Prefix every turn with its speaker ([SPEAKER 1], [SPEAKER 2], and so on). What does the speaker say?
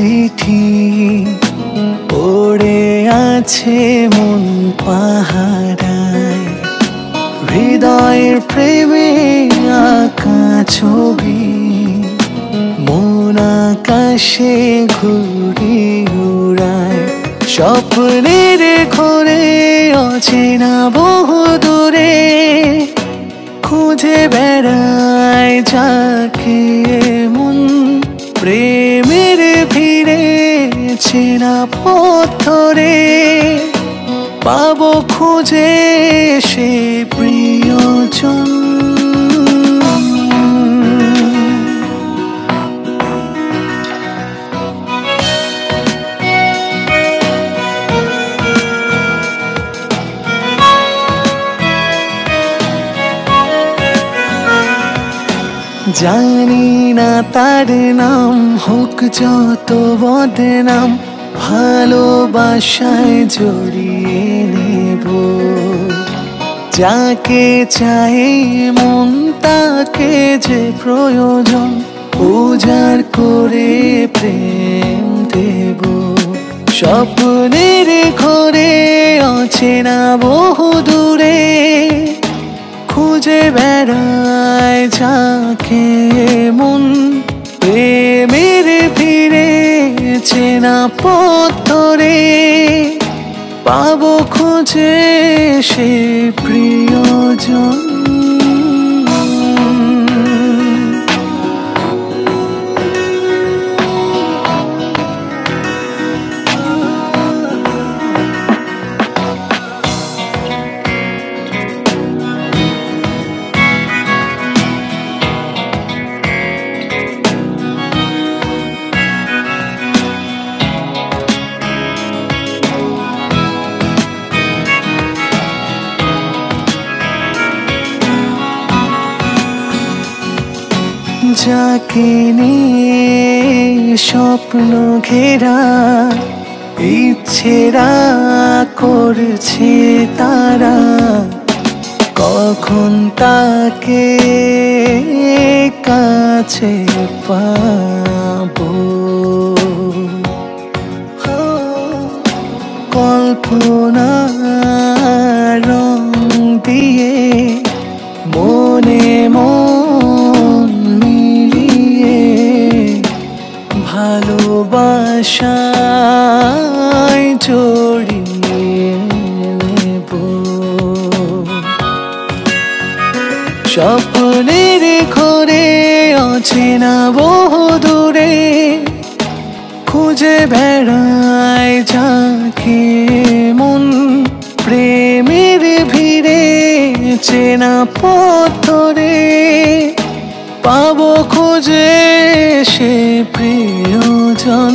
[SPEAKER 1] চিঠি পড়ে আছে মন পাহারায়, হৃদয়ের প্রেমে আঁকা ছবি মন আকাশে ঘুরে উড়ায়। স্বপ্নের ঘরে অচেনা বহু দূরে খুঁজে বেড়ায় যাকে মন, প্রেমের ভিড়ে চেনা পথ ধরে পাবো খুঁজে সে প্রিয়জন। জানি না তার নাম হোক যত বদনাম, ভালোবাসায় জড়িয়ে নেব যাকে চাই মন, তাকে যে প্রয়োজন উজাড় করে প্রেম দেব। স্বপ্নের ঘরে অচেনা বহু দূরে খুঁজে বেড়ায় যাকে মন, প্রেমের ভিড়ে চেনা পথ ধরে পাবো খুঁজে সে প্রিয়জন। যাকে নিয়ে স্বপ্ন ঘেরা ইচ্ছেরা করছে তারা, কখন তাকে কাছে পাবো। কল্পনা রং দিয়ে মনে মন মিলিয়ে ভালোবাসায় জড়িয়ে নেব। স্বপ্নের ঘরে অচেনা বহু দূরে খুঁজে বেড়ায় যাকে মন, প্রেমের ভিড়ে চেনা পথ ধরে পাবো খুঁজে সে প্রিয়জন।